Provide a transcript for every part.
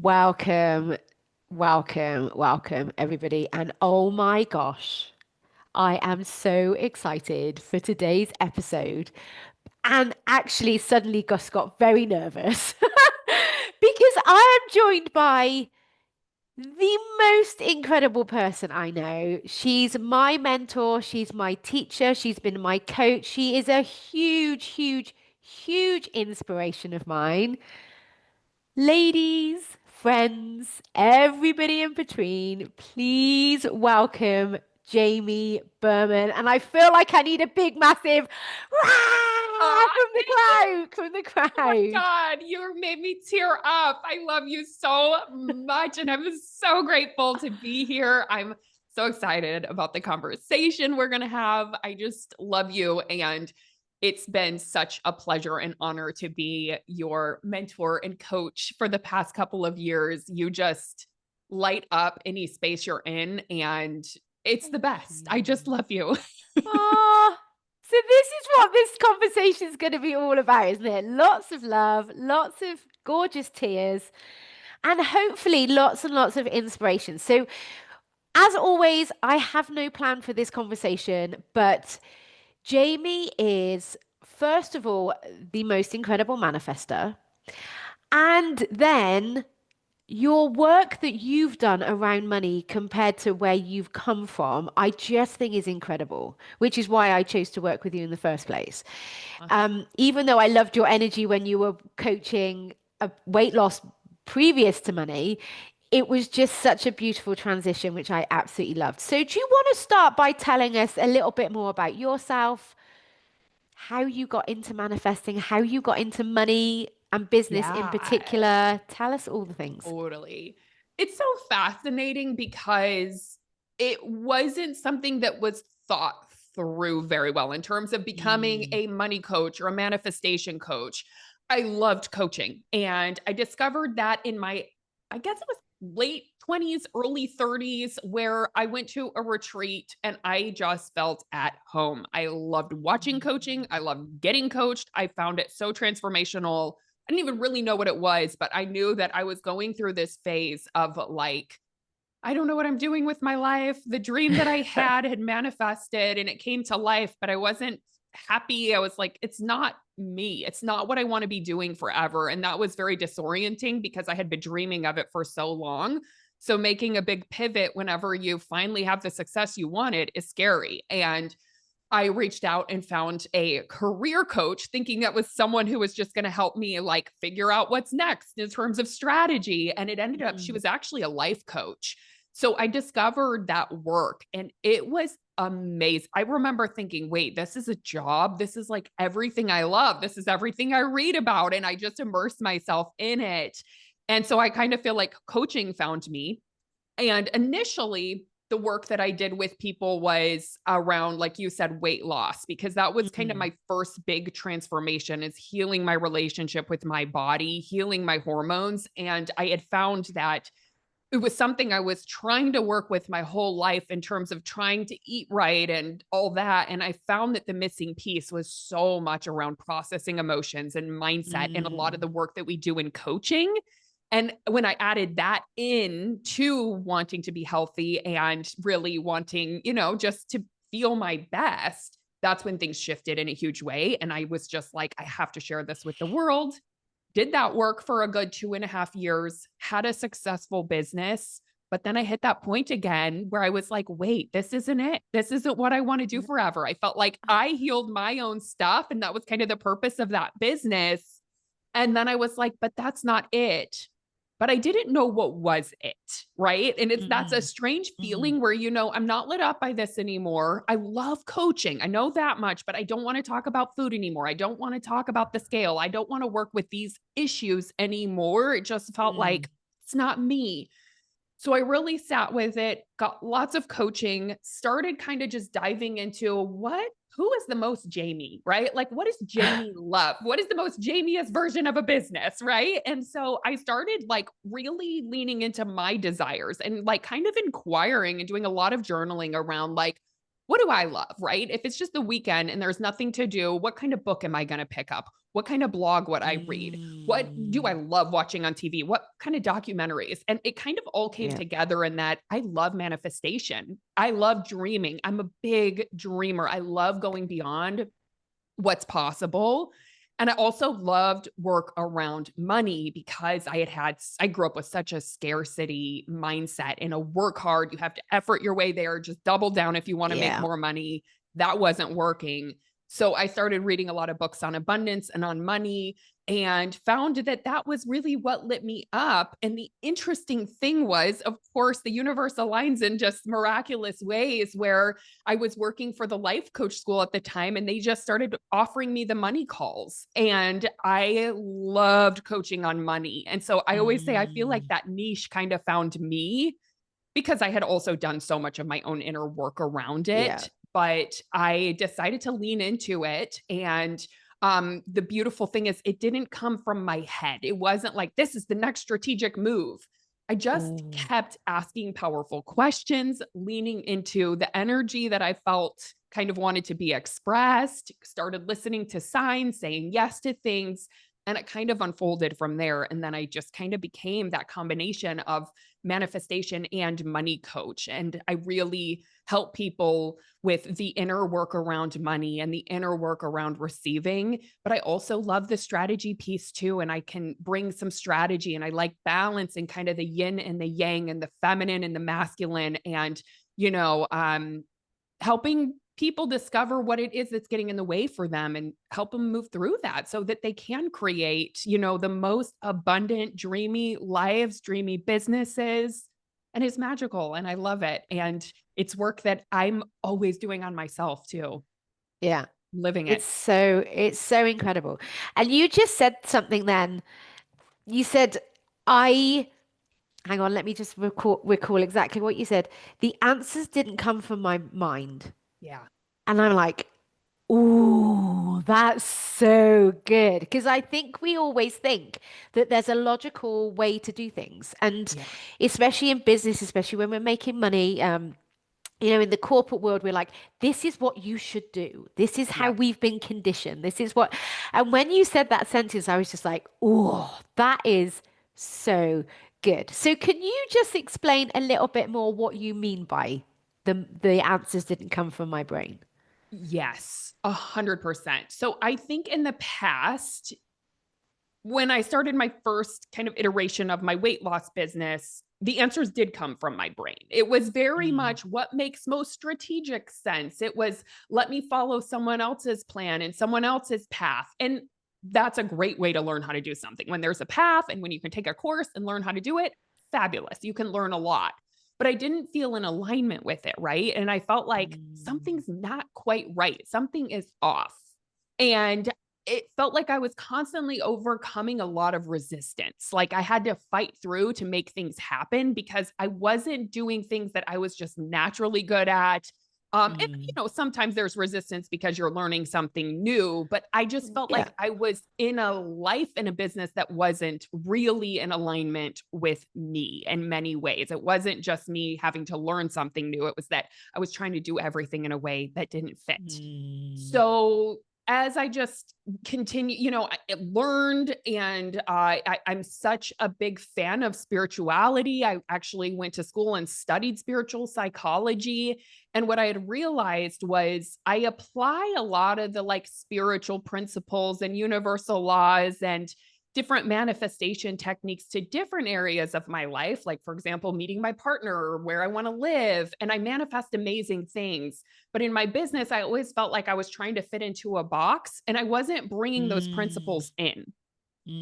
Welcome, welcome, everybody. And oh my gosh, I am so excited for today's episode. And actually, suddenly Gus got very nervous because I am joined by the most incredible person I know. She's my mentor, she's my teacher, she's been my coach. She is a huge inspiration of mine. Ladies, friends, everybody in between, please welcome Jamie Berman. And I feel like I need a big, massive "Rah!" Aw, from the thank you. crowd, from the Oh my crowd. God, you made me tear up. I love you so much, and I'm so grateful to be here. I'm so excited about the conversation we're going to have. I just love you, and it's been such a pleasure and honor to be your mentor and coach for the past couple of years. You just light up any space you're in, and it's the Thank best. I just you. love you. Oh, so this is what this conversation is going to be all about, isn't it? Lots of love, lots of gorgeous tears, and hopefully lots and lots of inspiration. So, as always, I have no plan for this conversation, but Jamie is, first of all, the most incredible manifester. And then your work that you've done around money compared to where you've come from, I just think is incredible, which is why I chose to work with you in the first place. Even though I loved your energy when you were coaching a weight loss previous to money, it was just such a beautiful transition, which I absolutely loved. So, do you want to start by telling us a little bit more about yourself, how you got into manifesting, how you got into money and business in Yeah. particular? Tell us all the things. Totally. It's so fascinating because it wasn't something that was thought through very well in terms of becoming Mm. a money coach or a manifestation coach. I loved coaching, and I discovered that in my, I guess it was late 20s, early 30s, where I went to a retreat and I just felt at home. I loved watching coaching. I loved getting coached. I found it so transformational. I didn't even really know what it was, but I knew that I was going through this phase of like, I don't know what I'm doing with my life. The dream that I had manifested and it came to life, but I wasn't happy. I was like, it's not me. It's not what I want to be doing forever. And that was very disorienting because I had been dreaming of it for so long. So making a big pivot whenever you finally have the success you wanted is scary. And I reached out and found a career coach thinking that was someone who was just going to help me like figure out what's next in terms of strategy. And it ended up, she Mm. was actually a life coach. So I discovered that work and it was amazing. I remember thinking, wait, this is a job. This is like everything I love. This is everything I read about. And I just immersed myself in it. And so I kind of feel like coaching found me. And initially, the work that I did with people was around, like you said, weight loss, because that was kind of Mm. my first big transformation is healing my relationship with my body, healing my hormones. And I had found that it was something I was trying to work with my whole life in terms of trying to eat right and all that. And I found that the missing piece was so much around processing emotions and mindset and a lot of Mm. the work that we do in coaching. And when I added that in to wanting to be healthy and really wanting, just to feel my best, that's when things shifted in a huge way. And I was just like, I have to share this with the world. Did that work for a good 2.5 years, had a successful business. But then I hit that point again where I was like, wait, this isn't it. This isn't what I want to do forever. I felt like I healed my own stuff. And that was kind of the purpose of that business. And then I was like, but that's not it. But I didn't know what was it, right? And that's a Mm. strange Mm. feeling where I'm not lit up by this anymore. I love coaching. I know that much, but I don't want to talk about food anymore. I don't want to talk about the scale. I don't want to work with these issues anymore. It just felt Mm. like it's not me. So I really sat with it, got lots of coaching, started kind of just diving into who is the most Jamie, right? Like, what does Jamie love? What is the most Jamieest version of a business, right? And so I started like really leaning into my desires and like kind of inquiring and doing a lot of journaling around like, what do I love, right? If it's just the weekend and there's nothing to do, what kind of book am I going to pick up? What kind of blog would I read? What do I Mm. love watching on TV? What kind of documentaries? And it kind of all came Yeah. together in that I love manifestation. I love dreaming. I'm a big dreamer. I love going beyond what's possible. And I also loved work around money because I grew up with such a scarcity mindset and a work hard. You have to effort your way there, just double down if you want to make Yeah. more money. That wasn't working. So I started reading a lot of books on abundance and on money and found that that was really what lit me up. And the interesting thing was, of course, the universe aligns in just miraculous ways where I was working for the life coach school at the time, and they just started offering me the money calls. And I loved coaching on money. And so I always say, I feel like Mm. that niche kind of found me because I had also done so much of my own inner work around Yeah. it. But I decided to lean into it. And the beautiful thing is, it didn't come from my head. It wasn't like, this is the next strategic move. I just Oh. kept asking powerful questions, leaning into the energy that I felt kind of wanted to be expressed, started listening to signs, saying yes to things. And it kind of unfolded from there. And then I just kind of became that combination of manifestation and money coach. And I really help people with the inner work around money and the inner work around receiving. But I also love the strategy piece too. And I can bring some strategy, and I like balance and kind of the yin and the yang and the feminine and the masculine. And, you know, helping people discover what it is that's getting in the way for them and help them move through that so that they can create, the most abundant, dreamy lives, dreamy businesses. And it's magical and I love it. And it's work that I'm always doing on myself too, Yeah. living it. It's so incredible. And you just said something then. You said, I, hang on, let me just recall exactly what you said. The answers didn't come from my mind. Yeah. And I'm like, ooh, that's so good. Because I think we always think that there's a logical way to do things. And Yeah. especially in business, especially when we're making money, in the corporate world, we're like, this is what you should do. This is how Yeah. we've been conditioned. This is what. And when you said that sentence, I was just like, oh, that is so good. So, can you just explain a little bit more what you mean by the answers didn't come from my brain? Yes, 100%. So I think in the past, when I started my first kind of iteration of my weight loss business, the answers did come from my brain. It was very Mm, much what makes most strategic sense. It was, let me follow someone else's plan and someone else's path. And that's a great way to learn how to do something. When there's a path and when you can take a course and learn how to do it, fabulous. You can learn a lot. But I didn't feel in alignment with it, right? And I felt like mm, something's not quite right. Something is off. And it felt like I was constantly overcoming a lot of resistance. Like I had to fight through to make things happen because I wasn't doing things that I was just naturally good at. And mm. sometimes there's resistance because you're learning something new, but I just felt Yeah. like I was in a life and a business that wasn't really in alignment with me in many ways. It wasn't just me having to learn something new. It was that I was trying to do everything in a way that didn't fit. Mm, So as I just continue, I learned, and I'm such a big fan of spirituality. I actually went to school and studied spiritual psychology. And what I had realized was I apply a lot of the like spiritual principles and universal laws and different manifestation techniques to different areas of my life. Like, for example, meeting my partner or where I want to live. And I manifest amazing things. But in my business, I always felt like I was trying to fit into a box and I wasn't bringing those mm, principles in.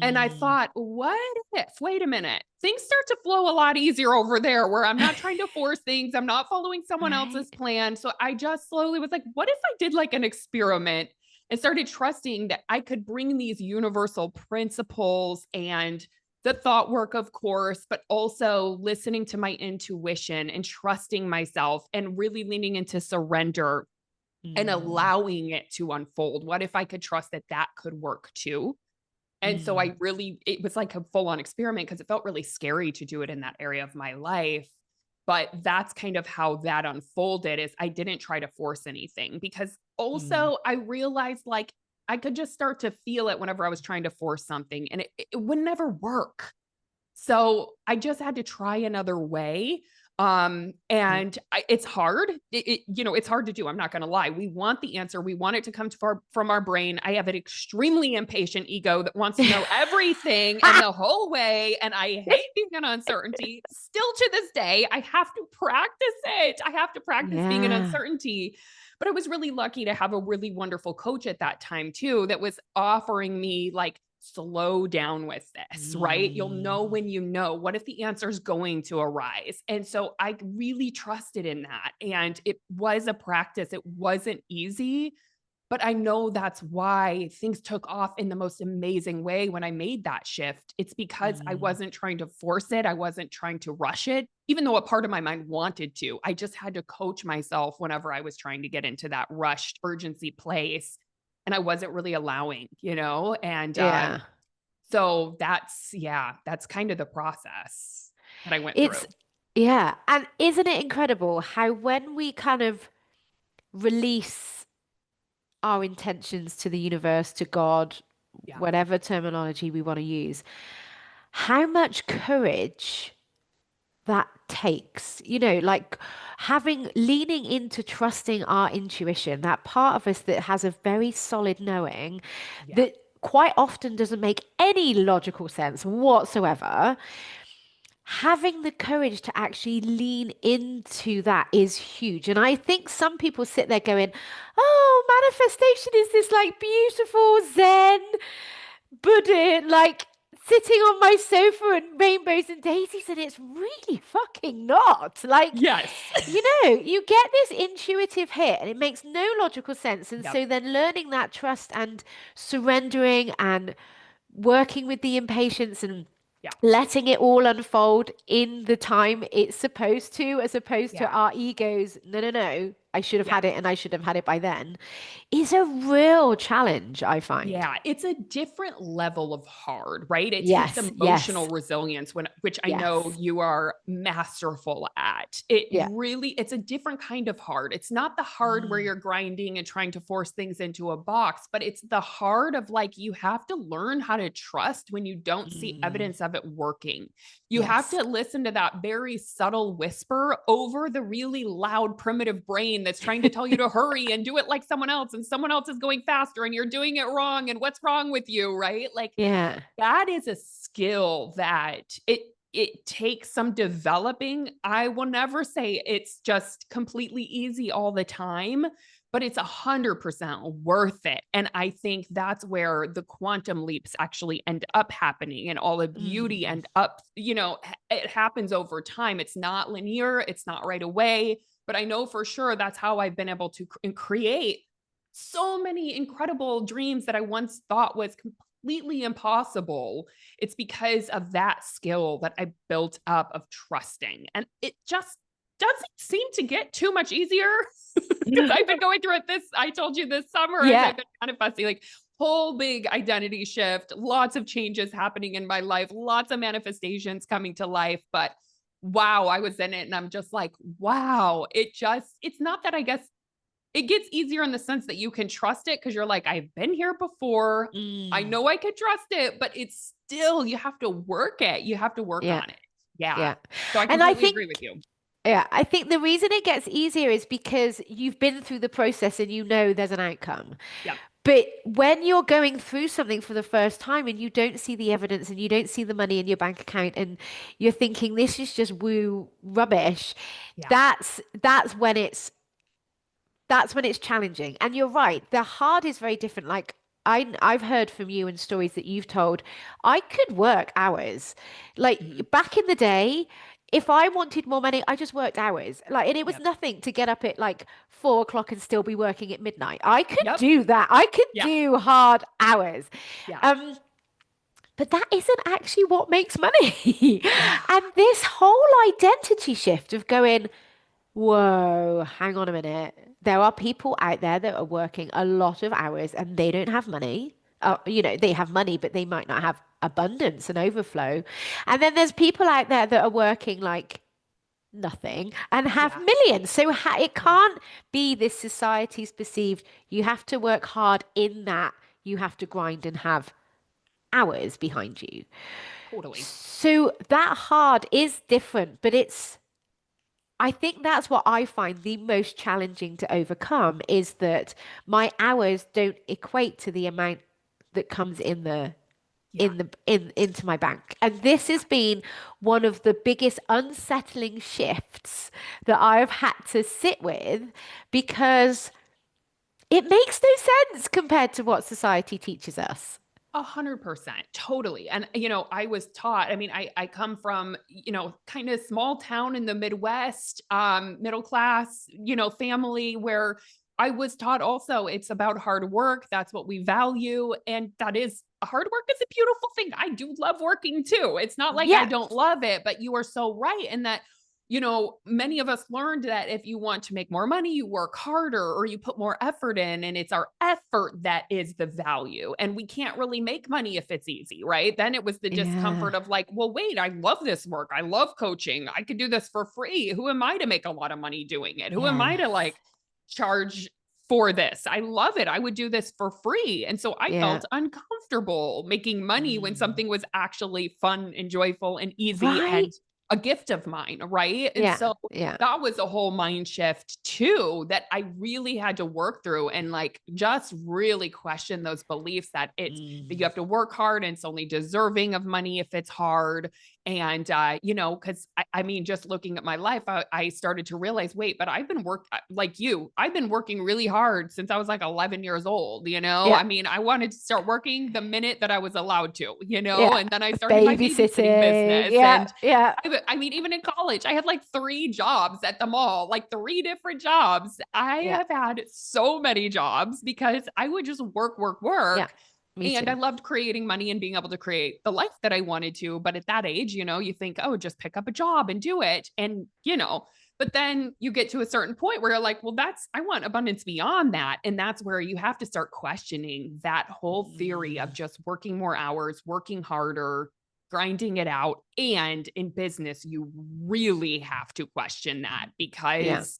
And I mm. thought, what if, wait a minute, things start to flow a lot easier over there where I'm not trying to force things. I'm not following someone else's Right. plan. So I just slowly was like, what if I did like an experiment and started trusting that I could bring these universal principles and the thought work, of course, but also listening to my intuition and trusting myself and really leaning into surrender and Mm, allowing it to unfold. What if I could trust that that could work too? And so mm, it was like a full on experiment because it felt really scary to do it in that area of my life. But that's kind of how that unfolded is I didn't try to force anything because mm, also I realized like I could just start to feel it whenever I was trying to force something, and it would never work. So I just had to try another way. And it's hard. It's hard to do. I'm not going to lie. We want the answer. We want it to come from our brain. I have an extremely impatient ego that wants to know everything and the whole way. And I hate being in uncertainty. Still to this day, I have to practice it. I have to practice being in Yeah. uncertainty. But I was really lucky to have a really wonderful coach at that time too, that was offering me like, slow down with this, right? You'll know Mm. when you know. What if the answer is going to arise? And so I really trusted in that. And it was a practice. It wasn't easy, but I know that's why things took off in the most amazing way when I made that shift. It's because I Mm. wasn't trying to force it. I wasn't trying to rush it, even though a part of my mind wanted to. I just had to coach myself whenever I was trying to get into that rushed urgency place. And I wasn't really allowing, and Yeah. so that's kind of the process that I went It's, through. yeah. And isn't it incredible how when we kind of release our intentions to the universe, to God, Yeah. whatever terminology we want to use, how much courage that takes, like leaning into trusting our intuition, that part of us that has a very solid knowing Yeah. that quite often doesn't make any logical sense whatsoever. Having the courage to actually lean into that is huge. And I think some people sit there going, oh, manifestation is this like beautiful Zen Buddha, like sitting on my sofa and rainbows and daisies. And it's really fucking not. Like, Yes. you get this intuitive hit and it makes no logical sense. And Yep. so then learning that trust and surrendering and working with the impatience and Yeah. letting it all unfold in the time it's supposed to, as opposed to Yeah. our egos, no, no, no, I should have Yeah. had it and I should have had it by then, is a real challenge, I find. Yeah, it's a different level of hard, right? It takes Yes, emotional yes, resilience which I know yes. you are masterful at. It Yeah. really it's a different kind of hard. It's not the hard where Mm. you're grinding and trying to force things into a box, but it's the hard of like you have to learn how to trust when you don't see Mm. evidence of it working. You have Yes. to listen to that very subtle whisper over the really loud primitive brain that's trying to tell you to hurry and do it like someone else, and someone else is going faster and you're doing it wrong, and what's wrong with you, right? Like Yeah. that is a skill that it takes some developing. I will never say it's just completely easy all the time, but it's 100% worth it. And I think that's where the quantum leaps actually end up happening, and all the beauty Mm. end up, it happens over time. It's not linear, it's not right away, but I know for sure that's how I've been able to create so many incredible dreams that I once thought was completely impossible. It's because of that skill that I built up of trusting. And it just doesn't seem to get too much easier because I've been going through it I told you this summer as Yeah. I've been manifesting, like whole big identity shift, lots of changes happening in my life, lots of manifestations coming to life. But wow, I was in it and I'm just like, wow, it's not that I guess it gets easier in the sense that you can trust it because you're like, I've been here before. I Mm. know I could trust it, but it's still, you have to work it. You have to work Yeah. on it. Yeah. Yeah. So I And I completely agree with think, you. yeah, I think the reason it gets easier is because you've been through the process and you know there's an outcome. Yep. But when you're going through something for the first time and you don't see the evidence and you don't see the money in your bank account and you're thinking this is just woo rubbish, Yeah. that's when it's challenging. And you're right, the hard is very different. Like I've heard from you and stories that you've told. I could work hours. Mhm. Like back in the day, if I wanted more money, I just worked hours. Like, and it was Yep. nothing to get up at like 4 o'clock and still be working at midnight. I could Yep. do that. I could Yeah. do hard hours. Yeah. Um, but that isn't actually what makes money. Yeah. And this whole identity shift of going, whoa, hang on a minute. There are people out there that are working a lot of hours and they don't have money. Yep. They have money, but they might not have abundance and overflow. And then there's people out there that are working like nothing and have Yeah. millions. So it Yeah. can't be this society's perceived. You have to work hard in that you have to grind and have hours behind you. Totally. So that hard is different, but I think that's what I find the most challenging to overcome is that my hours don't equate to the amount that comes Yeah. in into my bank. And this has been one of the biggest unsettling shifts that I've had to sit with because it makes no sense compared to what society teaches us. 100%. Totally. And, I was taught, I mean, I come from, kind of small town in the Midwest, middle class, family where I was taught also it's about hard work. That's what we value. And that is hard work is a beautiful thing. I do love working too. It's not like I Yeah, don't love it, but you are so right in that many of us learned that if you want to make more money, you work harder or you put more effort in, and it's our effort that is the value. And we can't really make money if it's easy, right? Then it was the yeah, discomfort of like, well, wait, I love this work. I love coaching. I could do this for free. Who am I to make a lot of money doing it? Who am I to yes, like charge for this? I love it. I would do this for free. And so I yeah. felt uncomfortable making money when Mm. something was actually fun and joyful and easy Right? and a gift of mine, right? And Yeah, so yeah. that was a whole mind shift too that I really had to work through and like just really question those beliefs that you Mm. have to work hard and it's only deserving of money if it's hard. And because I mean, just looking at my life, I started to realize, wait, but I've been working really hard since I was like 11 years old. Yeah, I mean, I wanted to start working the minute that I was allowed to, yeah. and then I started my babysitting Babysitting. business. Yeah, And yeah, I mean, even in college, I had like 3 jobs at the mall, like 3 different jobs. I yeah, have had so many jobs because I would just work, work, yeah. work. Me And I too. loved creating money and being able to create the life that I wanted to. But at that age, you think, oh, just pick up a job and do it. And, but then you get to a certain point where you're like, well, I want abundance beyond that. And that's where you have to start questioning that whole theory of Mm. just working more hours, working harder, grinding it out. And in business, you really have to question that Yeah. because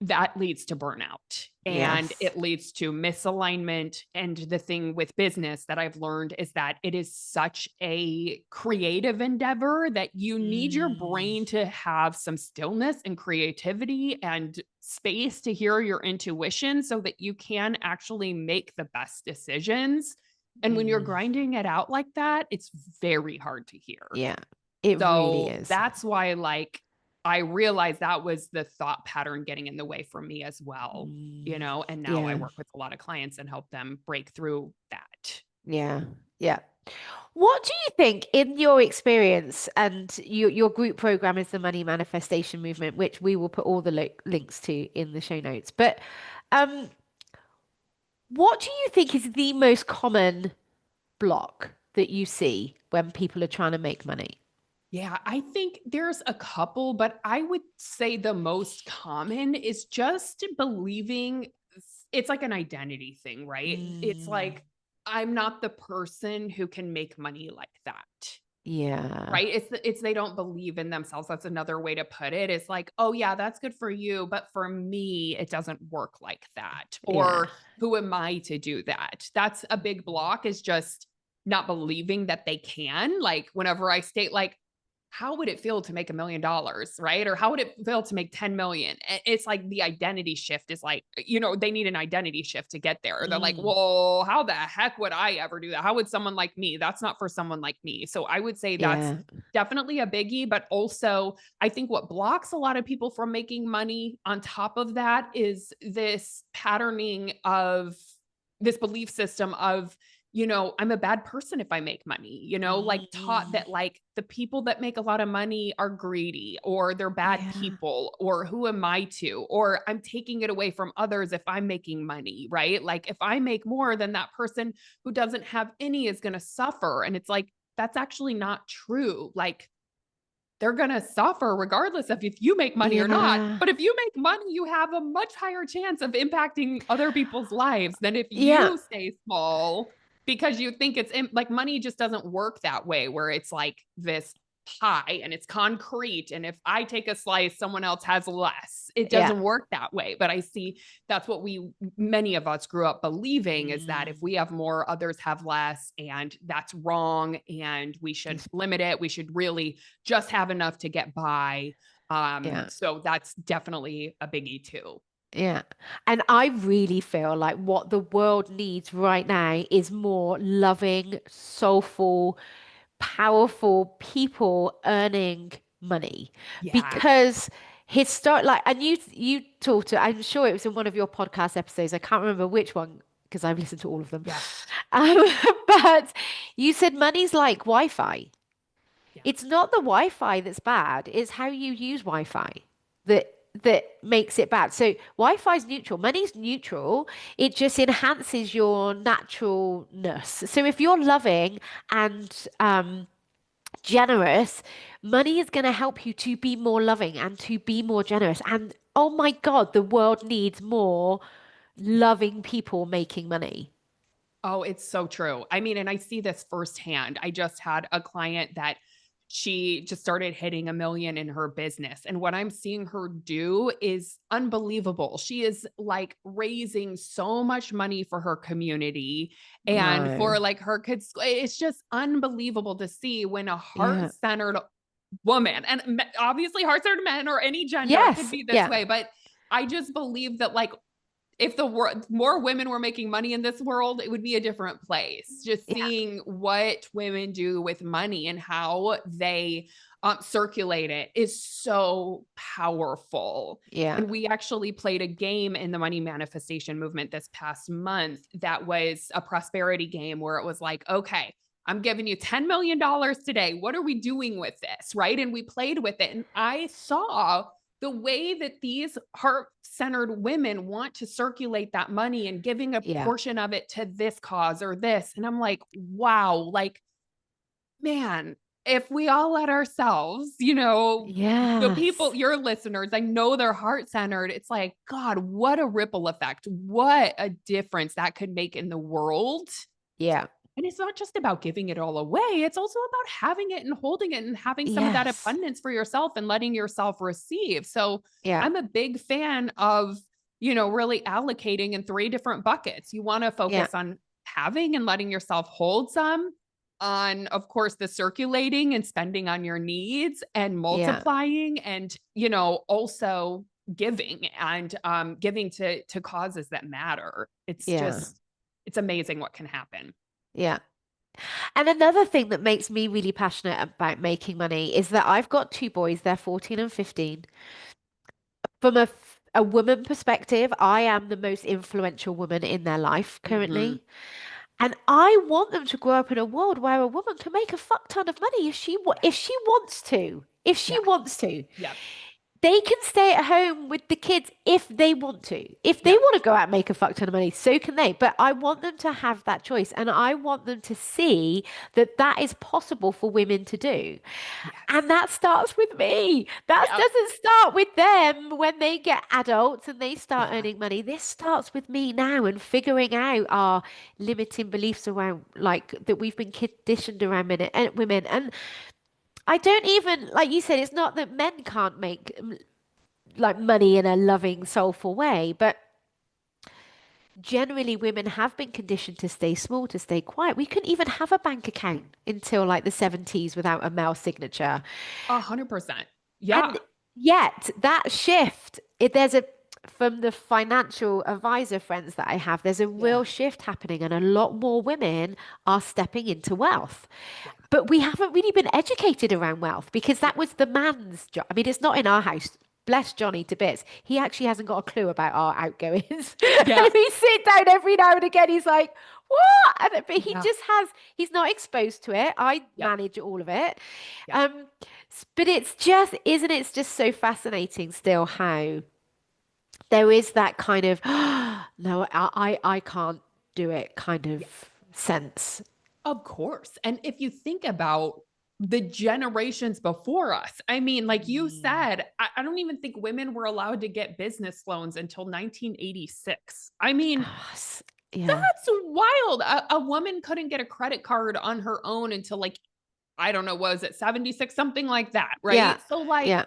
that leads to burnout and Yes. it leads to misalignment. And the thing with business that I've learned is that it is such a creative endeavor that you need your Mm. brain to have some stillness and creativity and space to hear your intuition so that you can actually make the best decisions. And when you're Mm. grinding it out like that, it's very hard to hear. Yeah. It really So is. that's why, like, I realized that was the thought pattern getting in the way for me as well, Mm. and now I Yeah. work with a lot of clients and help them break through that. Yeah. Yeah. What do you think, in your experience, and your group program is the Money Manifestation Movement, which we will put all the links to in the show notes. But um, what do you think is the most common block that you see when people are trying to make money? Yeah, I think there's a couple, but I would say the most common is just believing it's like an identity thing, right? It's Mm. like, I'm not the person who can make money like that. Yeah. Right? It's they don't believe in themselves. That's another way to put it. It's like, "Oh, yeah, that's good for you, but for me, it doesn't work like that." Yeah. Or, "Who am I to do that?" That's a big block is just not believing that they can. Like, whenever I state like, how would it feel to make $1 million, right? Or how would it feel to make 10 million? It's like the identity shift is like, they need an identity shift to get there. They're like, Mm. well, how the heck would I ever do that? How would someone like me? That's not for someone like me. So I would say that's Yeah. definitely a biggie. But also, I think what blocks a lot of people from making money on top of that is this patterning of this belief system of, I'm a bad person if I make money, like taught Mm. that like the people that make a lot of money are greedy or they're bad Yeah. people or who am I to, or I'm taking it away from others if I'm making money, right? Like if I make more than that person who doesn't have any is going to suffer. And it's like, that's actually not true. Like they're going to suffer regardless of if you make money or not. Yeah. But if you make money, you have a much higher chance of impacting other people's lives than if Yeah. you stay small because you think like money just doesn't work that way, where it's like this pie and it's concrete. And if I take a slice, someone else has less. It Yeah. doesn't work that way. But I see that's what many of us grew up believing, is that if Mm. we have more, others have less, and that's wrong. And we should limit it. We should really just have enough to get by. Yeah. So that's definitely a biggie too. Yeah. And I really feel like what the world needs right now is more loving, soulful, powerful people earning money. Yeah. Because like, and you talked to, I'm sure it was in one of your podcast episodes. I can't remember which one because I've listened to all of them. Yeah. Um, but you said money's like Wi-Fi. Yeah. It's not the Wi-Fi that's bad, it's how you use Wi-Fi that makes it bad. So Wi-Fi is neutral, money's neutral. It just enhances your naturalness. So if you're loving and generous, money is going to help you to be more loving and to be more generous. And oh my God, the world needs more loving people making money. Oh, it's so true. I mean, and I see this firsthand. I just had a client that she just started hitting 1 million in her business. And what I'm seeing her do is unbelievable. She is like raising so much money for her community and Wow. for like her kids. It's just unbelievable to see when a Yeah. heart-centered woman, and obviously heart-centered men or any gender could Yes. be this Yeah. way, but I just believe that like if the world more women were making money in this world, it would be a different place. Just Yeah. seeing what women do with money and how they circulate it is so powerful. Yeah. And we actually played a game in the money manifestation movement this past month that was a prosperity game where it was like, okay, I'm giving you $10 million today. What are we doing with this? Right. And we played with it. And I saw the way that these heart-centered women want to circulate that money and giving a Yeah. portion of it to this cause or this. And I'm like, wow, like, man, if we all let ourselves, the people, Yes. your listeners, I know they're heart-centered. It's like, God, what a ripple effect. What a difference that could make in the world. Yeah. And it's not just about giving it all away. It's also about having it and holding it and having some of that Yes. abundance for yourself and letting yourself receive. So Yeah. I'm a big fan of, really allocating in 3 different buckets. You want to Yeah. focus on having and letting yourself hold some, on, of course, the circulating and spending on your needs and Yeah. multiplying and, also giving and giving to causes that matter. It's Yeah. just, it's amazing what can happen. Yeah. And another thing that makes me really passionate about making money is that I've got two boys, they're 14 and 15. From a woman perspective, I am the most influential woman in their life Mhm. currently. And I want them to grow up in a world where a woman can make a fuck ton of money if she wants to. If she Yeah. wants to. Yep. They can stay at home with the kids if they want to. If they Yep. want to go out and make a fuck ton of money, so can they. But I want them to have that choice. And I want them to see that that is possible for women to do. Yes. And that starts with me. That Yep. doesn't start with them when they get adults and they start Yeah. earning money. This starts with me now and figuring out our limiting beliefs around, like, that we've been conditioned around women. And I don't even, like you said, it's not that men can't make like money in a loving, soulful way, but generally women have been conditioned to stay small, to stay quiet. We couldn't even have a bank account until like the 70s without a male signature. 100%. Yeah. And yet that shift, there's a from the financial advisor friends that I have, there's a Yeah. real shift happening, and a lot more women are stepping into wealth. Yeah. But we haven't really been educated around wealth because Yeah. that was the man's job. I mean, it's not in our house. Bless Johnny to bits. He actually hasn't got a clue about our outgoings. Yeah. And we sit down every now and again. He's like, what? But he Yeah. just he's not exposed to it. I Yep. manage all of it. Yep. But it's just, isn't it? It's just so fascinating still how there is that kind of, no, I can't do it kind of Yeah. sense. Of course. And if you think about the generations before us, I mean, like you Mm. said, I don't even think women were allowed to get business loans until 1986. I mean, Yeah. that's wild. A woman couldn't get a credit card on her own until like I don't know, was it 76, something like that, Yeah. right? So like, Yeah.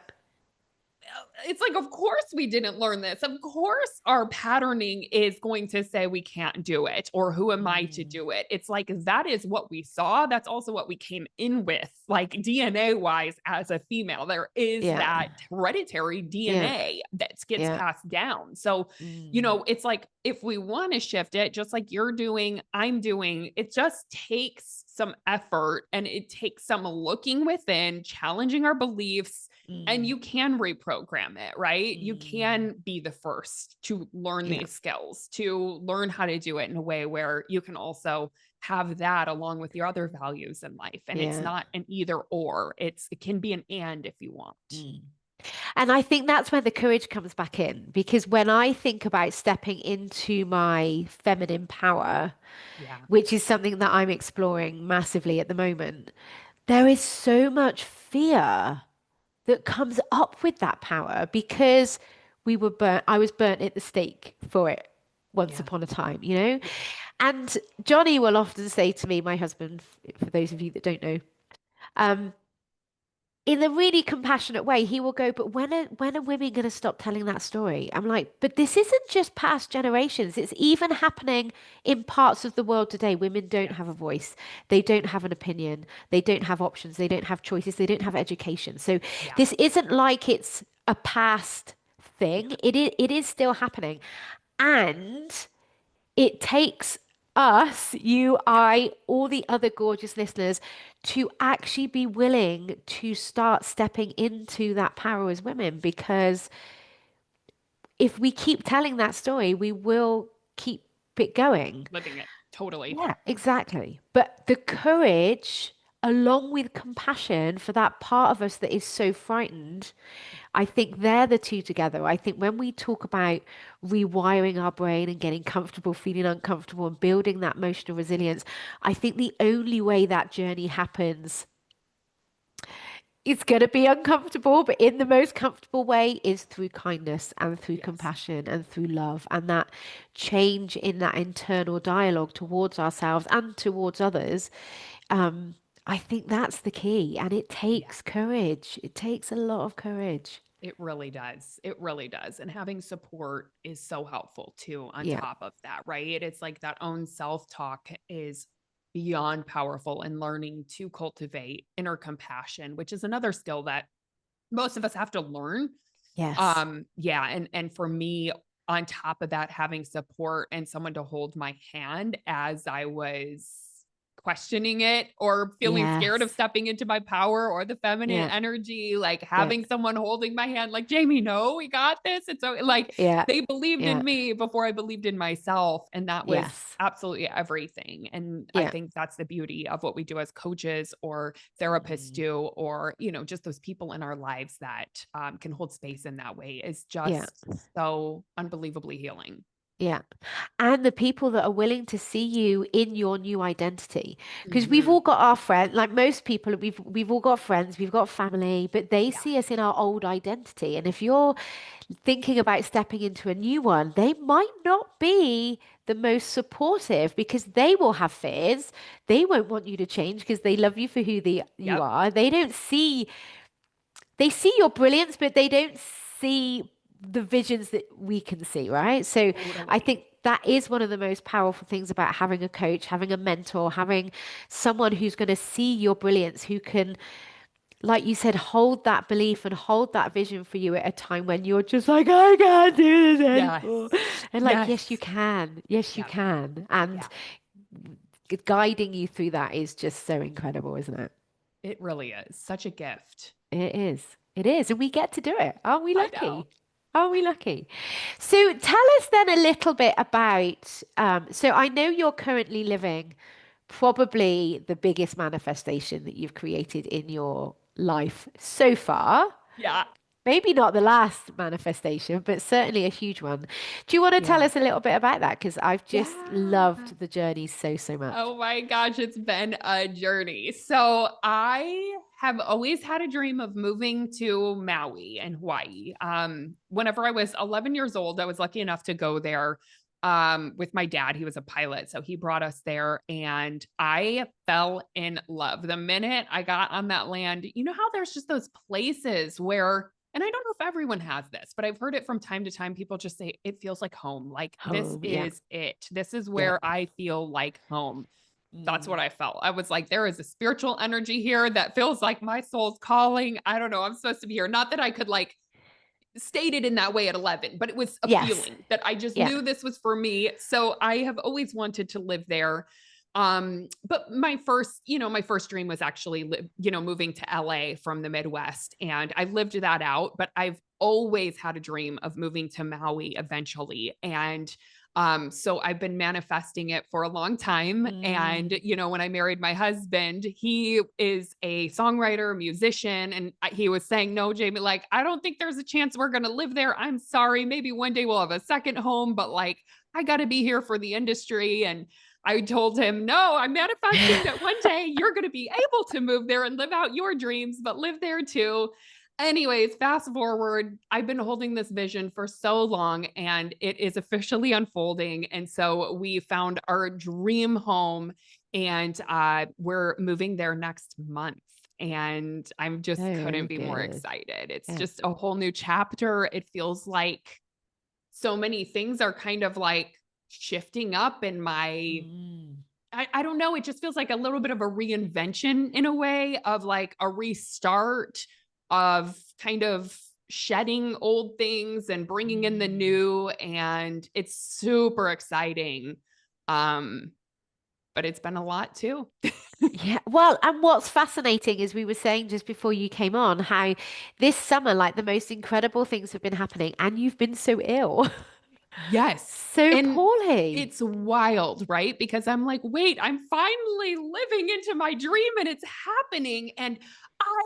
it's like, of course we didn't learn this. Of course our patterning is going to say we can't do it, or who am I to Mm. do it? It's like, that is what we saw. That's also what we came in with, like DNA wise as a female. There is Yeah. that hereditary Yeah. DNA that gets Yeah. passed down. So, Mm. it's like, if we want to shift it, just like you're doing, I'm doing, it just takes some effort, and it takes some looking within, challenging our beliefs, and Mm. you can reprogram it, right? You Mm. can be the first to learn Yeah. these skills, to learn how to do it in a way where you can also have that along with your other values in life. And it's Yeah. not an either or, it can be an and if you want. Mm. And I think that's where the courage comes back in, because when I think about stepping into my feminine power, Yeah. which is something that I'm exploring massively at the moment, there is so much fear that comes up with that power because I was burnt at the stake for it once Yeah. upon a time, you know? Yeah. And Johnny will often say to me, my husband, for those of you that don't know, um, in a really compassionate way, he will go, but when are women going to stop telling that story? I'm like, but this isn't just past generations. It's even happening in parts of the world today. Women don't have a Yes. voice. They don't have an opinion. They don't have options. They don't have choices. They don't have education. So Yeah. this isn't like it's a past Yeah. thing. It is still happening. And it takes us, you, Yeah. I, all the other gorgeous listeners, to actually be willing to start stepping into that power as women. Because if we keep telling that story, we will keep it going. Living it. Totally. Yeah, exactly. But the courage, along with compassion for that part of us that is so frightened, I think they're the two together. I think when we talk about rewiring our brain and getting comfortable, feeling uncomfortable, and building that emotional resilience, I think the only way that journey happens, it's going to be uncomfortable, but in the most comfortable way is through kindness and through Yes. compassion and through love, and that change in that internal dialogue towards ourselves and towards others. Um, I think that's the key, and it Yeah. takes courage. It takes a lot of courage. It really does. It really does. And having support is so helpful too, on Yeah. top of that, right? It's like that own self talk is beyond powerful, and learning to cultivate inner compassion, which is another skill that most of us have to learn. Yes. Yeah. And for me, on top of that, having support and someone to hold my hand as I was questioning it or feeling scared of Yes. stepping into my power or the feminine Yeah. energy, like Yeah. having someone holding my hand, like, Jamie, no, we got this. It's so like, Yeah. they believed Yeah. in me before I believed in myself. And that was Yes. absolutely everything. And I Yeah. think that's the beauty of what we do as coaches or therapists Mm. do, or, just those people in our lives that can hold space in that way, is Yeah. just so unbelievably healing. Yeah. And the people that are willing to see you in your new identity. Because we've Hmm. all got our friends, like most people, we've all got friends, we've got family, but they Yeah. see us in our old identity. And if you're thinking about stepping into a new one, they might not be the most supportive because they will have fears. They won't want you to change because they love you for you Yep. are. They see your brilliance, but they don't see the visions that we can see, right? So I Totally. think that is one of the most powerful things about having a coach, having a mentor, having someone who's going to see your brilliance, who can, like you said, hold that belief and hold that vision for you at a time when you're just like, I can't do this Yes. anymore. And like, yes, you Yes. can. Yes, you Yeah. can. Yeah. And guiding you through that is just so incredible, isn't it? It really is such a gift. It is. It is. And we get to do it. Aren't we I know. lucky? Aren't we lucky? So tell us then a little bit about, so I know you're currently living probably the biggest manifestation that you've created in your life so far. Yeah. Maybe not the last manifestation, but certainly a huge one. Do you want to tell Yeah. us a little bit about that? Because I've just Yeah. loved the journey so, so much. Oh my gosh, it's been a journey. So I have always had a dream of moving to Maui in Hawaii. Whenever I was 11 years old, I was lucky enough to go there with my dad. He was a pilot, so he brought us there, and I fell in love the minute I got on that land. You know how there's just those places where, and I don't know if everyone has this, but I've heard it from time to time. People just say it feels like home. Like this Home. Yeah. is it. This is Yeah. where I feel like home. That's what Mm. I felt. I was like, there is a spiritual energy here that feels like my soul's calling. I don't know. I'm supposed to be here. Not that I could like state it in that way at 11, but it was a Yes. feeling that I just Yeah. knew this was for me. So I have always wanted to live there. But my first dream was actually, moving to LA from the Midwest, and I lived that out, but I've always had a dream of moving to Maui eventually. And so I've been manifesting it for a long time. And, Mm. when I married my husband, he is a songwriter, musician. And he was saying, no, Jamie, like, I don't think there's a chance we're going to live there. I'm sorry. Maybe one day we'll have a second home, but like, I got to be here for the industry. And I told him, no, I'm manifesting that one day you're going to be able to move there and live out your dreams, but live there too. Anyways, fast forward, I've been holding this vision for so long and it is officially unfolding. And so we found our dream home, and we're moving there next month. And I'm just So couldn't be more good. excited. It's Yeah. just a whole new chapter. It feels like so many things are kind of like shifting up in my, Mm. I don't know. It just feels like a little bit of a reinvention in a way, of like a restart, of kind of shedding old things and bringing in the Mm. new. And it's super exciting. Um, but it's been a lot too. Yeah. Well, and what's fascinating is we were saying just before you came on how this summer, like the most incredible things have been happening, and you've been so ill, Yes. so And poorly. it's wild, right? Because I'm like, wait, I'm finally living into my dream and it's happening. And I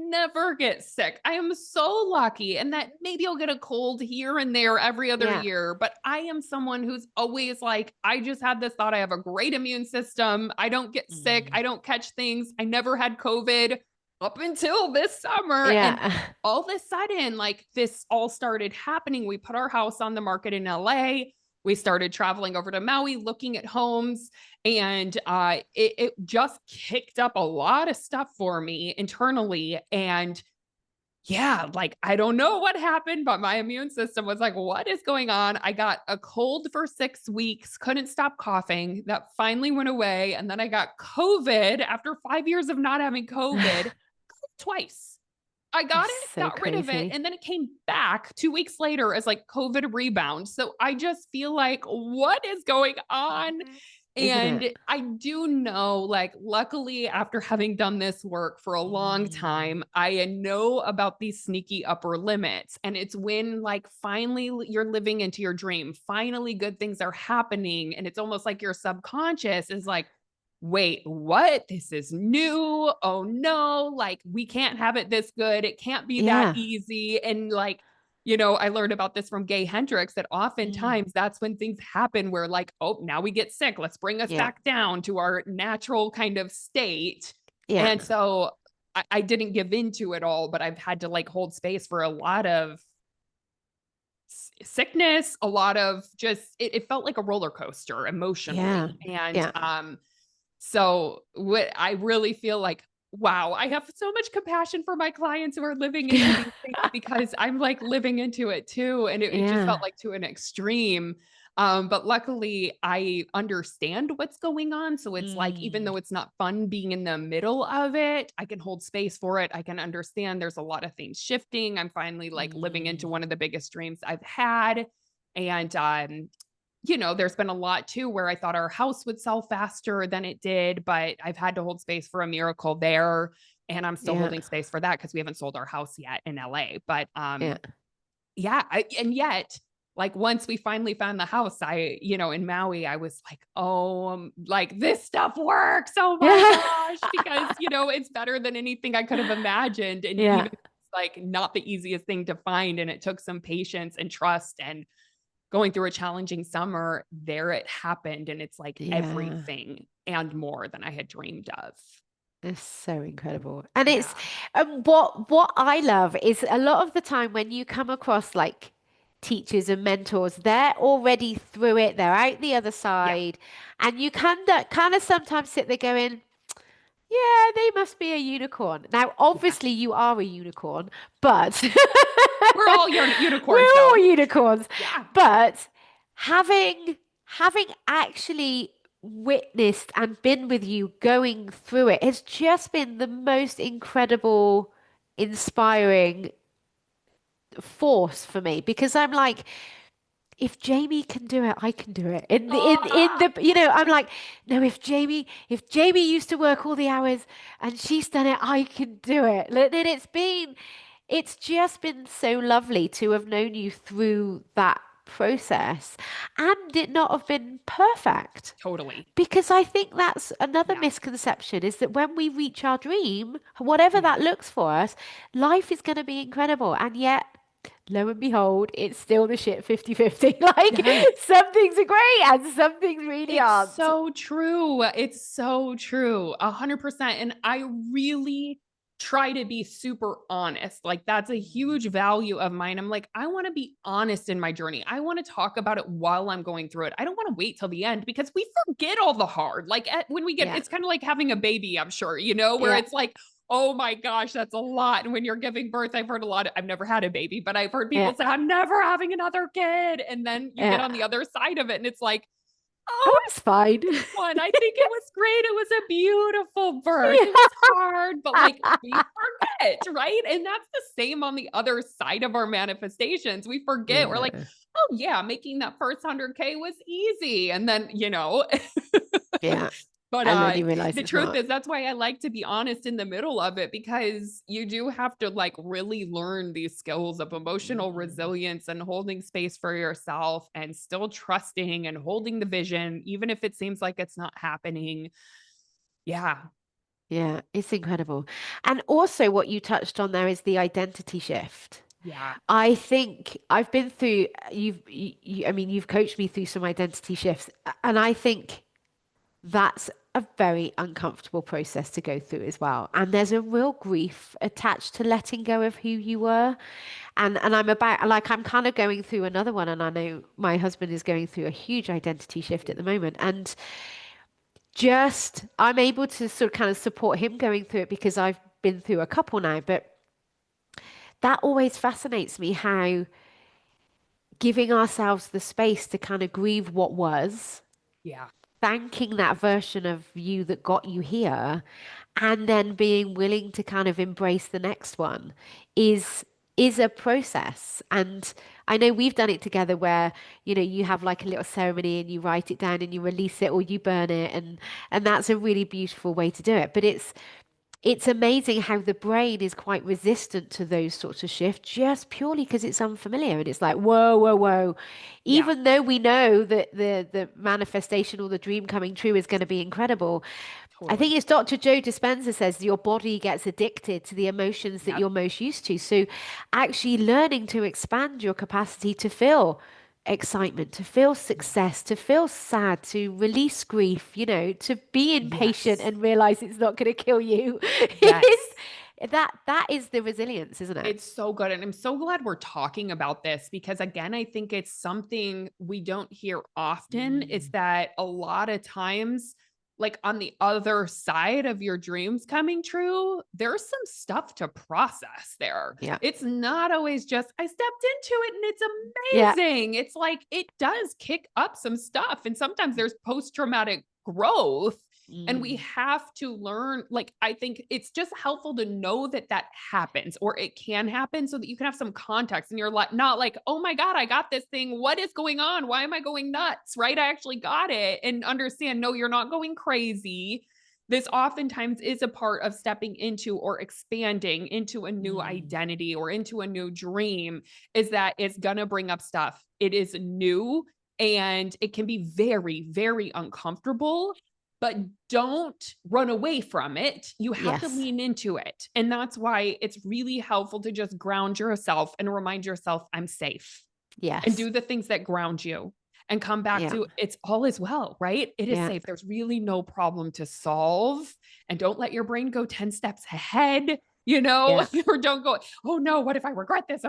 never get sick. I am so lucky. And that maybe I'll get a cold here and there every other Yeah. year. But I am someone who's always like, I just had this thought. I have a great immune system. I don't get sick. Mm. I don't catch things. I never had COVID up until this summer. And Yeah. all of a sudden, like this all started happening. We put our house on the market in LA. We started traveling over to Maui, looking at homes, and it just kicked up a lot of stuff for me internally. And yeah, like I don't know what happened, but my immune system was like, what is going on? I got a cold for 6 weeks, couldn't stop coughing. That finally went away. And then I got COVID after 5 years of not having COVID twice. I got It's it, so got rid of it, crazy, and then it came back 2 weeks later as like COVID rebound. So I just feel like, what is going on? isn't it? And I do know, like, luckily, after having done this work for a long Mm. time, I know about these sneaky upper limits. And it's when, like, finally you're living into your dream, finally good things are happening. And it's almost like your subconscious is like, wait, what? This is new. Oh no, like we can't have it this good. It can't be that Yeah. easy. And like, I learned about this from Gay Hendricks, that Mm. oftentimes that's when things happen where like, oh, now we get sick. Let's bring us Yeah. back down to our natural kind of state. Yeah. And so I didn't give into it all, but I've had to like hold space for a lot of sickness, a lot of just, it felt like a roller coaster Yeah. emotionally. And Yeah. so what I really feel like, wow, I have so much compassion for my clients who are living into these things, because I'm like living into it too. And it just felt Yeah. like to an extreme. But luckily I understand what's going on. So it's like, even Mm. though it's not fun being in the middle of it, I can hold space for it. I can understand there's a lot of things shifting. I'm finally like living into Mm. one of the biggest dreams I've had. And there's been a lot too where I thought our house would sell faster than it did, but I've had to hold space for a miracle there. And I'm still Yeah. holding space for that because we haven't sold our house yet in LA. But Yeah. yeah, and yet, like once we finally found the house, in Maui, I was like, oh, like this stuff works. Oh my Yeah. gosh, because it's better than anything I could have imagined. And even Yeah. if it's like not the easiest thing to find, and it took some patience and trust and going through a challenging summer, there it happened. And it's like Yeah. everything and more than I had dreamed of. It's so incredible. And it's Yeah. what I love is a lot of the time when you come across like teachers and mentors, they're already through it. They're out the other Yeah. side. And you kind of sometimes sit there going, yeah, they must be a unicorn. Now, Yeah. obviously, you are a unicorn, but We're all we're unicorns all though. unicorns. Yeah. But having actually witnessed and been with you going through it has just been the most incredible, inspiring force for me because I'm like, if Jamie can do it, I can do it. In Ah, the I'm like, no, if Jamie used to work all the hours and she's done it, I can do it. Then it's just been so lovely to have known you through that process and it not have been perfect. totally. Because I think that's another Yeah. misconception is that when we reach our dream, whatever Yeah. that looks for us, life is going to be incredible. And yet, lo and behold, it's still the shit 50-50. Like Yes. some things are great and some things really It's aren't. so true. It's so true. 100%. And I really try to be super honest. Like that's a huge value of mine. I'm like, I want to be honest in my journey. I want to talk about it while I'm going through it. I don't want to wait till the end because we forget all the hard. Like when we get, Yeah. it's kind of like having a baby, I'm sure, where Yeah. it's like, oh my gosh, that's a lot. And when you're giving birth, I've heard I've never had a baby, but I've heard Yeah. people say, I'm never having another kid. And then you get Yeah. on the other side of it and it's like, Oh, oh, it's fine. one. I think it was great. It was a beautiful birth. It was hard, but like we forget, right? And that's the same on the other side of our manifestations. We forget. We're like, Yeah. oh yeah, making that first 100K was easy. And then, Yeah. but And then you realize the it's truth not. is that's why I like to be honest in the middle of it because you do have to like really learn these skills of emotional Mm. resilience and holding space for yourself and still trusting and holding the vision even if it seems like it's not happening. Yeah. Yeah, it's incredible. And also what you touched on there is the identity shift. Yeah. I think I've been through I mean you've coached me through some identity shifts and I think that's a very uncomfortable process to go through as well. And there's a real grief attached to letting go of who you were. And I'm kind of going through another one and I know my husband is going through a huge identity shift at the moment and just I'm able to sort of kind of support him going through it because I've been through a couple now, but that always fascinates me how giving ourselves the space to kind of grieve what was, Yeah. thanking that version of you that got you here, and then being willing to kind of embrace the next one is is a process. And I know we've done it together where, you have like a little ceremony and you write it down and you release it or you burn it and that's a really beautiful way to do it. But it's amazing how the brain is quite resistant to those sorts of shifts just purely because it's unfamiliar. And it's like, whoa, whoa, whoa. Yeah. Even though we know that the manifestation or the dream coming true is going to be incredible, I think Totally. it's Dr. Joe Dispenza says your body gets addicted to the emotions that Yep. you're most used to. So actually learning to expand your capacity to feel excitement, to feel success, to feel sad, to release grief, to be impatient Yes. and realize it's not going to kill you. Yes. That is the resilience, isn't it? It's so good. And I'm so glad we're talking about this because, again, I think it's something we don't hear often. Is Mm. that a lot of times, like on the other side of your dreams coming true, there's some stuff to process there. Yeah. It's not always just, I stepped into it and Yeah. it's amazing. It's like it does kick up some stuff. And sometimes there's post traumatic growth and we Mm. have to learn, like, I think it's just helpful to know that that happens or it can happen so that you can have some context and you're like, not like, oh my God, I got this thing. What is going on? Why am I going nuts? Right. I actually got it and understand, no, you're not going crazy. This oftentimes is a part of stepping into or expanding into a new Mm. identity or into a new dream is that it's going to bring up stuff. It is new and it can be very, very uncomfortable, but don't run away from it. You have to Yes. lean into it. And that's why it's really helpful to just ground yourself and remind yourself, I'm safe, and Yes. do the things that ground you and come back Yeah. to it's all is well, right? It is Yeah. safe. There's really no problem to solve. And don't let your brain go 10 steps ahead. Yeah. or don't go, oh no, what if I regret this?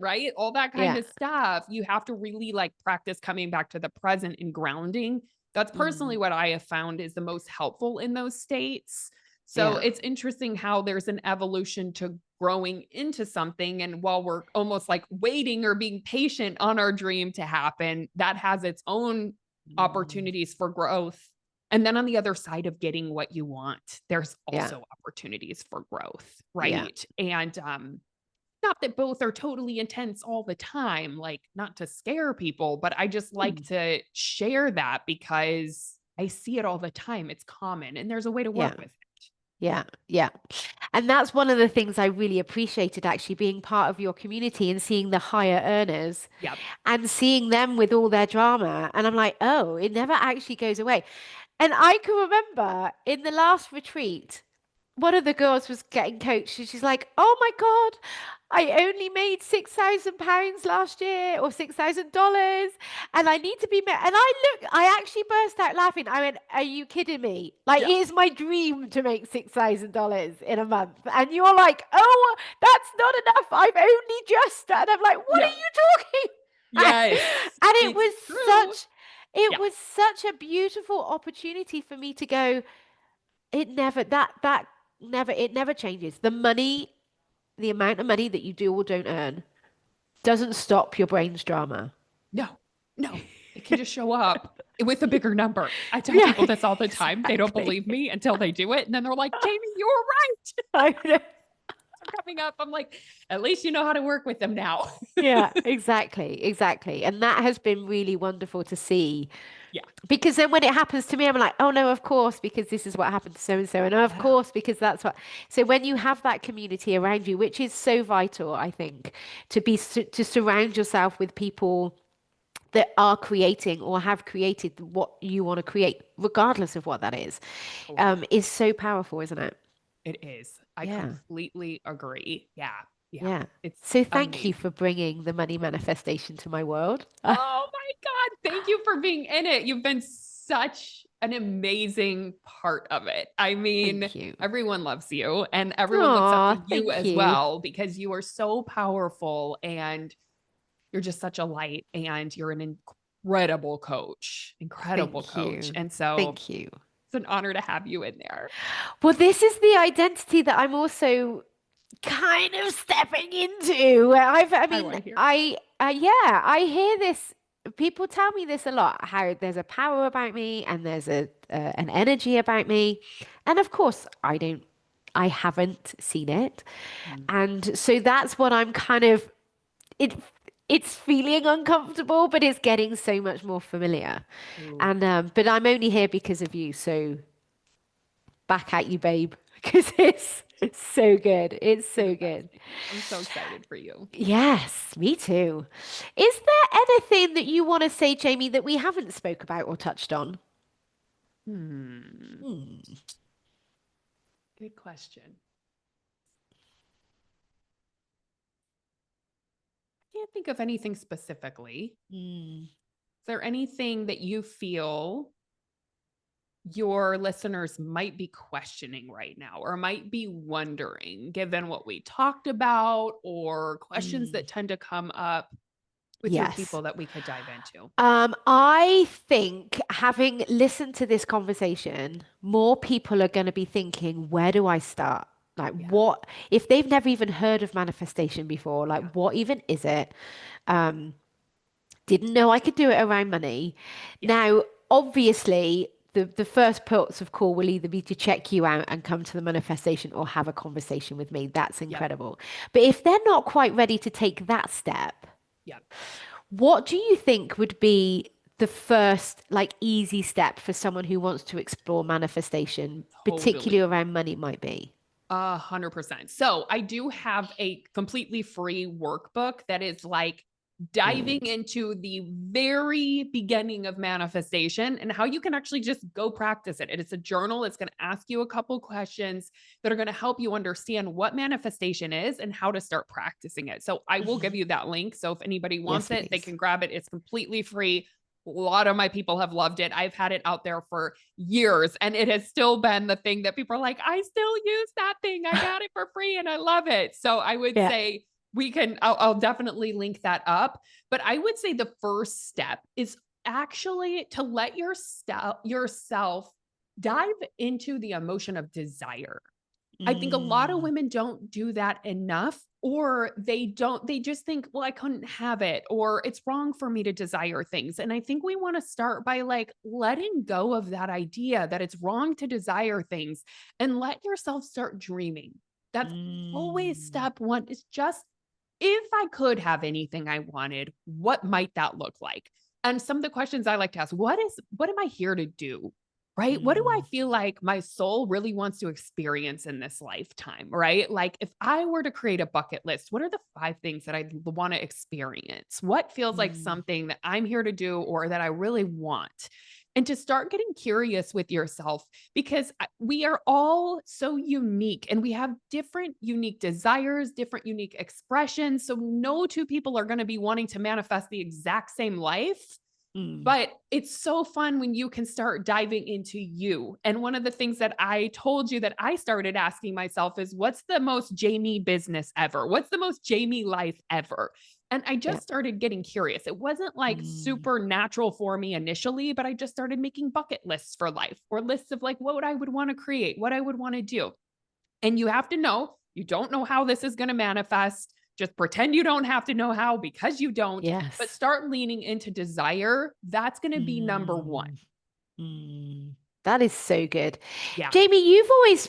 Right? All that kind Yeah. of stuff. You have to really like practice coming back to the present and grounding. That's personally Mm, what I have found is the most helpful in those states. So yeah. it's interesting how there's an evolution to growing into something. And while we're almost like waiting or being patient on our dream to happen, that has its own Mm, opportunities for growth. And then on the other side of getting what you want, there's yeah. also opportunities for growth, Yeah. right? And not that both are totally intense all the time, like not to scare people, but I just like Mm, to share that because I see it all the time. It's common and there's a way to yeah. work with it. Yeah, yeah. And that's one of the things I really appreciated actually being part of your community and seeing the higher earners Yep. and seeing them with all their drama. And I'm like, oh, it never actually goes away. And I can remember in the last retreat, one of the girls was getting coached and she's like, oh my God, I only made £6,000 last year or $6,000 and I need to be met. And I actually burst out laughing. I went, are you kidding me? Like, it Yep. is my dream to make $6,000 in a month. And you're like, oh, that's not enough. I've only just, and I'm like, what are Yep. you talking? Yes. And It's true. it Yeah. was such a beautiful opportunity for me to go, it never that never it never changes. The amount of money that you do or don't earn doesn't stop your brain's drama. No, no, it can just show up with a bigger number. I tell Yeah, people this all the time. They don't exactly. believe me until they do it. And then they're like, Jamie, you were right. I know. They're coming up. I'm like, at least you know how to work with them now. Yeah, exactly, exactly. And that has been really wonderful to see Yeah. because then when it happens to me, I'm like, oh no, of course, because this is what happened to so and so, and of Yeah. course, because that's what. So when you have that community around you, which is so vital, I think, to surround yourself with people that are creating or have created what you want to create, regardless of what that Totally. is so powerful, isn't it? It is. I Yeah, completely agree. Yeah. Yeah. yeah. It's So thank you for amazing. bringing the money manifestation to my world. Oh my God. Thank you for being in it. You've been such an amazing part of it. I mean, Thank you. everyone loves you and everyone looks up to Oh, you thank as you. well because you are so powerful and you're just such a light and you're an incredible coach, incredible Thank coach. you. And so Thank you. it's an honor to have you in there. Well, this is the identity that I'm also kind of stepping into. I I mean, want to hear. yeah, I hear this. People tell me this a lot, how there's a power about me and there's an energy about me. And of course, I haven't seen it. Mm. And so that's what I'm kind of, it, it's feeling uncomfortable, but it's getting so much more familiar. Ooh, And, but I'm only here because of you. So back at you, babe, because it's so good. It's you're the so best. good. Jamie. I'm so excited for you. Yes, me too. Is there anything that you want to say, Jamie, that we haven't spoke about or touched on? Hmm. Hmm. Good question. Can't think of anything specifically. Hmm. Is there anything that you feel your listeners might be questioning right now or might be wondering, given what we talked about, or questions Hmm. that tend to come up with your Yes. people that we could dive into? I think having listened to this conversation, more people are going to be thinking, where do I start? Like, Yeah. what if they've never even heard of manifestation before? Yeah. Like, what even is it? Didn't know I could do it around money. Yeah. Now, obviously, the first ports of call will either be to check you out and come to the manifestation or have a conversation with me. That's Yep. incredible. But if they're not quite ready to take that step, Yep. what do you think would be the first like easy step for someone who wants to explore manifestation, particularly Totally. around money might be? 100%. So I do have a completely free workbook that is like diving Good. into the very beginning of manifestation and how you can actually just go practice it. And it's a journal. It's going to ask you a couple questions that are going to help you understand what manifestation is and how to start practicing it. So I will give Mhm. you that link. So if anybody Yes, wants it, they please. can grab it. It's completely free. A lot of my people have loved it. I've had it out there for years, and it has still been the thing that people are like, I still use that thing. I got it for free and I love it. So I would Yeah. say I'll definitely link that up. But I would say the first step is actually to let yourself dive into the emotion of desire. I think a lot of Mm, women don't do that enough, or they just think, well, I couldn't have it, or it's wrong for me to desire things. And I think we want to start by like letting go of that idea that it's wrong to desire things and let yourself start dreaming. That's always mm, step one, is just, if I could have anything I wanted, what might that look like? And some of the questions I like to ask, what am I here to do? Right? What do I mm, feel like my soul really wants to experience in this lifetime? Right? Like, if I were to create a bucket list, what are the 5 things that I want to experience? What feels like mm, something that I'm here to do or that I really want? And to start getting curious with yourself, because we are all so unique and we have different unique desires, different unique expressions. So no two people are going to be wanting to manifest the exact same life. mm. But it's so fun when you can start diving into you. And one of the things that I told you that I started asking myself is, what's the most Jamie business ever? What's the most Jamie life ever? And I Yeah. just started getting curious. It wasn't like Mm, supernatural for me initially, but I just started making bucket lists for life, or lists of like what I would want to create, what I would want to do. And you have to know, you don't know how this is going to manifest. Just pretend you don't have to know how, because you don't, but yes. start leaning into desire. That's going to be number one. Mm, mm. That is so good. Yeah. Jamie, you've always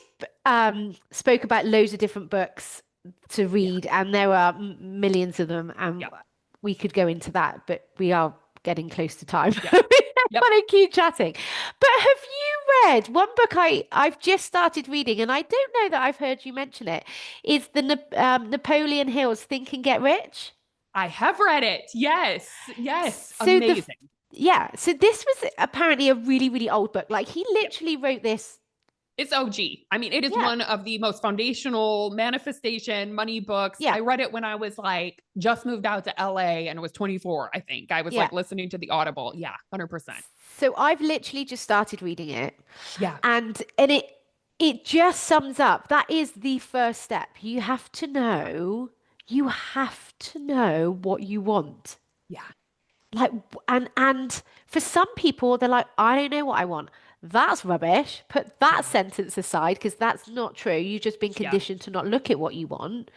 spoke about loads of different books to Yeah. read, and there are millions of them, and Yep. we could go into that, but we are getting close to time. Yep. We Yep. want to keep chatting. But have you read one book I've just started reading, and I don't know that I've heard you mention it, is the Napoleon Hill's Think and Get Rich? I have read it. Yes. Yes. So Amazing. so this was apparently a really, really old book. Like he Yep. literally wrote this. It's OG. I mean, it is Yeah, one of the most foundational manifestation money books. yeah, I read it when I was like just moved out to LA and was 24, I think. I was yeah. like listening to the Audible. Yeah, 100%. So I've literally just started reading it, Yeah. and it just sums up. That is the first step. You have to know what you want. Yeah. Like, and for some people, they're like, I don't know what I want. That's rubbish. Put that Yeah. sentence aside because that's not true. You've just been Yeah. conditioned to not look at what you want.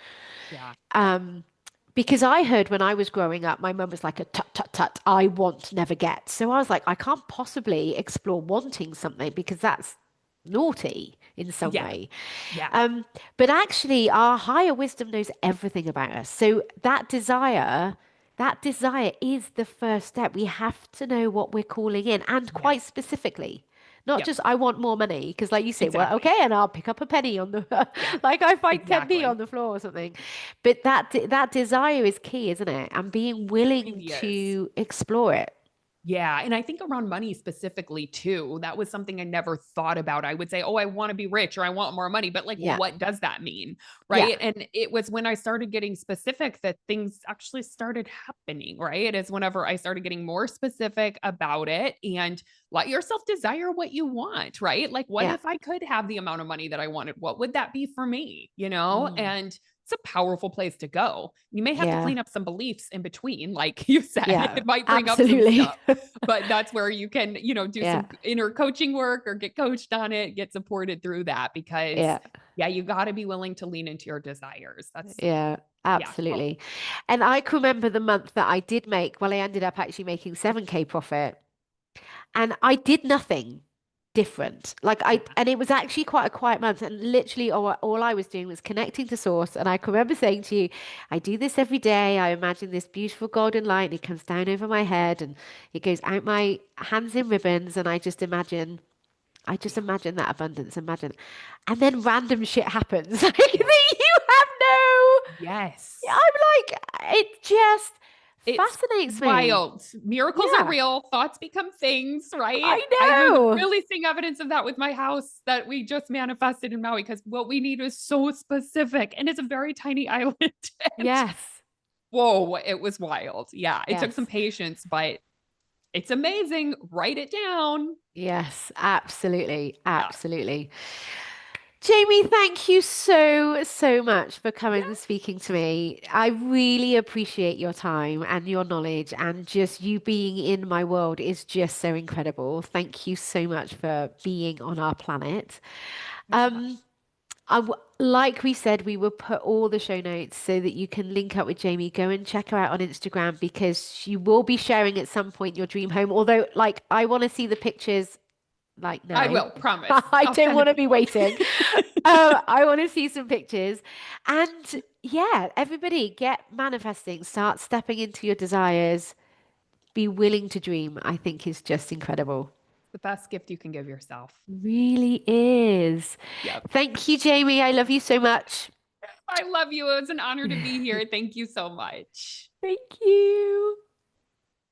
Yeah. Um, because I heard when I was growing up, my mum was like a tut tut tut, I want, never get. So I was like, I can't possibly explore wanting something because that's naughty in some Yeah. way. Yeah. Um, but actually, our higher wisdom knows everything about us. So that desire is the first step. We have to know what we're calling in, and Yeah. quite specifically. Not Yep. just I want more money, because like you say, well, Exactly. okay, and I'll pick up a penny on the Yeah. like I find 10p on Exactly. the floor or something. But that desire is key, isn't it? And being willing Really is. to explore it. Yeah. And I think around money specifically, too, that was something I never thought about. I would say, oh, I want to be rich or I want more money, but like, Yeah. what does that mean? Yeah. Right. And it was when I started getting specific that things actually started happening. Right. It is whenever I started getting more specific about it, and let yourself desire what you want. Right. Like, what Yeah. if I could have the amount of money that I wanted? What would that be for me? You know? Mm. And it's a powerful place to go. You may have to Yeah. clean up some beliefs in between, like you said. Yeah. It might bring up some Absolutely. stuff, but that's where you can, do Yeah. some inner coaching work or get coached on it, get supported through that, because Yeah. yeah, you got to be willing to lean into your desires. That's Yeah, yeah. Oh, absolutely. And I can remember the month that I did make, well, I ended up actually making 7K profit, and I did nothing different. yeah. And it was actually quite a quiet month, and literally all I was doing was connecting to source. And I can remember saying to you, I do this every day. I imagine this beautiful golden light, and it comes down over my head and it goes out my hands in ribbons, and I just Yeah. imagine that abundance, imagine. And then random shit happens. Like that Yeah. you have no. I'm Yes. like, it just It's fascinates me. wild. Miracles are Yeah, real. Thoughts become things, right? I I was know. really seeing evidence of that with my house that we just manifested in Maui, because what we need is so specific and it's a very tiny island. And Yes, whoa, it was wild. Yeah, it took some yes. patience, but It's amazing. Write it down. Yes, absolutely. Yeah. Absolutely. Jamie, thank you so, so much for coming and Yeah. speaking to me. I really appreciate your time and your knowledge, and just you being in my world is just so incredible. Thank you so much for being on our planet. Yeah. Like we said, we will put all the show notes so that you can link up with Jamie. Go and check her out on Instagram because she will be sharing at some point your dream home. Although, like, I want to see the pictures like I now. will promise. I I'll don't send a want to be few. waiting. I want to see some pictures. And yeah, everybody get manifesting, start stepping into your desires, be willing to dream, I think is just incredible. The best gift you can give yourself. Really is. Yep. Thank you, Jamie. I love you so much. I love you. It was an honor to be here. Thank you so much. Thank you.